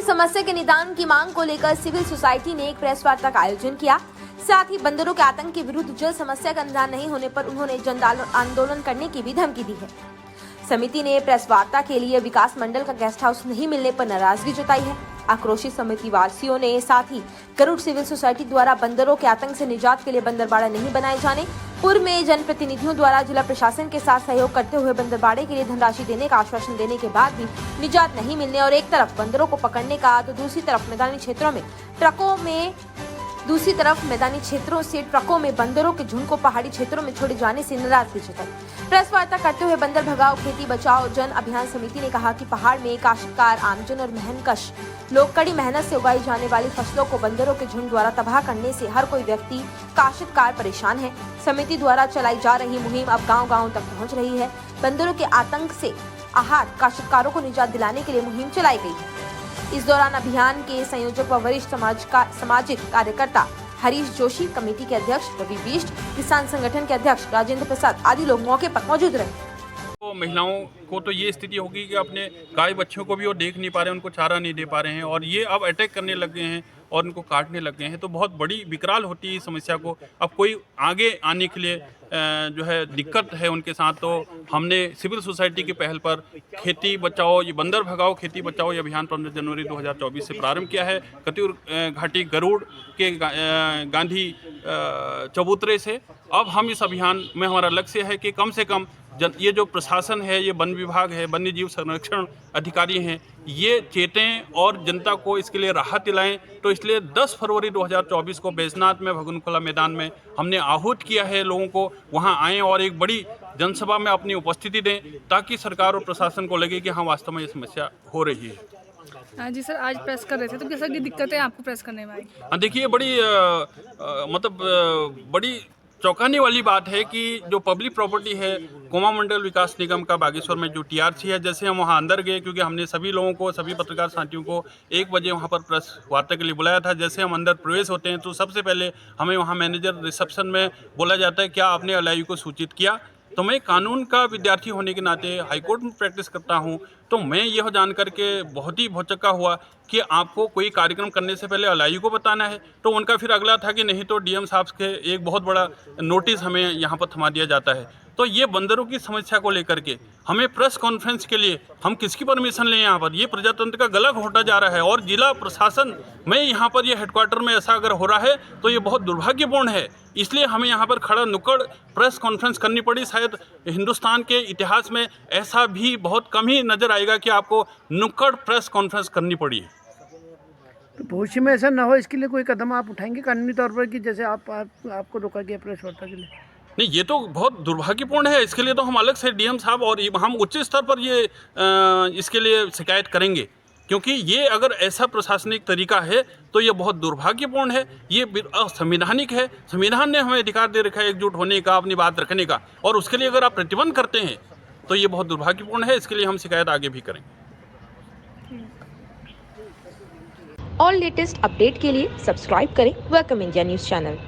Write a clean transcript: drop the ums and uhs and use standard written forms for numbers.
समस्या के निदान की मांग को लेकर सिविल सोसाइटी ने एक प्रेस वार्ता का आयोजन किया। साथ ही बंदरों के आतंक के विरुद्ध जल समस्या का निदान नहीं होने पर उन्होंने जन आंदोलन करने की भी धमकी दी है। समिति ने प्रेस वार्ता के लिए विकास मंडल का गेस्ट हाउस नहीं मिलने पर नाराजगी जताई है। आक्रोशित समिति वासियों ने साथ ही गरुड़ सिविल सोसाइटी द्वारा बंदरों के आतंक से निजात के लिए बंदरबाड़ा नहीं बनाए जाने, पूर्व में जनप्रतिनिधियों द्वारा जिला प्रशासन के साथ सहयोग करते हुए बंदरबाड़े के लिए धनराशि देने का आश्वासन देने के बाद भी निजात नहीं मिलने और एक तरफ बंदरों को पकड़ने का तो दूसरी तरफ मैदानी क्षेत्रों से ट्रकों में बंदरों के झुंड को पहाड़ी क्षेत्रों में छोड़े जाने से नाराजगी जताई। प्रेस वार्ता करते हुए बंदर भगाओ खेती बचाओ जन अभियान समिति ने कहा कि पहाड़ में काश्तकार, आमजन और मेहनतकश लोग कड़ी मेहनत से उगाई जाने वाली फसलों को बंदरों के झुंड द्वारा तबाह करने से हर कोई व्यक्ति काश्तकार परेशान है। समिति द्वारा चलाई जा रही मुहिम अब गाँव-गाँव तक पहुँच रही है। बंदरों के आतंक से आहत काश्तकारों को निजात दिलाने के लिए मुहिम चलाई गई है। इस दौरान अभियान के संयोजक व वरिष्ठ सामाजिक कार्यकर्ता हरीश जोशी, कमेटी के अध्यक्ष रवि बिष्ट, किसान संगठन के अध्यक्ष राजेंद्र प्रसाद आदि लोग मौके पर मौजूद रहे। तो महिलाओं को तो ये स्थिति होगी कि अपने गाय बच्चों को भी वो देख नहीं पा रहे हैं, उनको चारा नहीं दे पा रहे हैं और ये अब अटैक करने लग गए हैं और उनको काटने लग गए हैं। तो बहुत बड़ी विकराल होती है इस समस्या को। अब कोई आगे आने के लिए जो है दिक्कत है उनके साथ, तो हमने सिविल सोसाइटी की पहल पर खेती बचाओ ये बंदर भगाओ खेती बचाओ ये अभियान 15 जनवरी 2024 से प्रारंभ किया है कतियूर घाटी गरुड़ के गांधी चबूतरे से। अब हम इस अभियान में हमारा लक्ष्य है कि कम से कम ये जो प्रशासन है, ये वन विभाग है, वन्य जीव संरक्षण अधिकारी हैं, ये चेतें और जनता को इसके लिए राहत दिलाएं। तो इसलिए 10 फरवरी 2024 को बैजनाथ में भगवान खुला मैदान में हमने आहूत किया है लोगों को वहां आएँ और एक बड़ी जनसभा में अपनी उपस्थिति दें ताकि सरकार और प्रशासन को लगे कि हाँ वास्तव में ये समस्या हो रही है। हाँ जी सर, आज प्रेस कर रहे थे तो कैसा की दिक्कतें आपको प्रेस करने में आई? हाँ देखिए, बड़ी चौंकाने वाली बात है कि जो पब्लिक प्रॉपर्टी है कोमा मंडल विकास निगम का बागेश्वर में जो टीआरसी है, जैसे हम वहां अंदर गए क्योंकि हमने सभी लोगों को, सभी पत्रकार साथियों को 1 बजे वहां पर प्रेस वार्ता के लिए बुलाया था। जैसे हम अंदर प्रवेश होते हैं तो सबसे पहले हमें वहां मैनेजर रिसेप्शन में बोला जाता है क्या आपने एलआईयू को सूचित किया। तो मैं कानून का विद्यार्थी होने के नाते हाईकोर्ट में प्रैक्टिस करता हूं, तो मैं यह जान करके बहुत ही भौचक्का हुआ कि आपको कोई कार्यक्रम करने से पहले एलआईयू को बताना है। तो उनका फिर अगला था कि नहीं तो डीएम साहब के एक बहुत बड़ा नोटिस हमें यहाँ पर थमा दिया जाता है। तो ये बंदरों की समस्या को लेकर के हमें प्रेस कॉन्फ्रेंस के लिए हम किसकी परमिशन लें यहाँ पर? ये प्रजातंत्र का गला घोटा जा रहा है और जिला प्रशासन में यहाँ पर ये हेडक्वार्टर में ऐसा अगर हो रहा है तो ये बहुत दुर्भाग्यपूर्ण है। इसलिए हमें यहाँ पर खड़ा नुक्कड़ प्रेस कॉन्फ्रेंस करनी पड़ी। शायद हिंदुस्तान के इतिहास में ऐसा भी बहुत कम ही नज़र आएगा कि आपको नुक्कड़ प्रेस कॉन्फ्रेंस करनी पड़ी। तो भविष्य में ऐसा ना हो इसके लिए कोई कदम आप उठाएंगे कानूनी तौर पर कि जैसे आपको रोका गया प्रेस वार्ता के लिए? नहीं, ये तो बहुत दुर्भाग्यपूर्ण है। इसके लिए तो हम अलग से डीएम साहब और हम उच्च स्तर पर ये इसके लिए शिकायत करेंगे क्योंकि ये अगर ऐसा प्रशासनिक तरीका है तो ये बहुत दुर्भाग्यपूर्ण है, ये असंवैधानिक है। संविधान ने हमें अधिकार दे रखा है एकजुट होने का, अपनी बात रखने का, और उसके लिए अगर आप प्रतिबंध करते हैं तो ये बहुत दुर्भाग्यपूर्ण है। इसके लिए हम शिकायत आगे भी करेंगे। और लेटेस्ट अपडेट के लिए सब्सक्राइब करें वेलकम इंडिया न्यूज़ चैनल।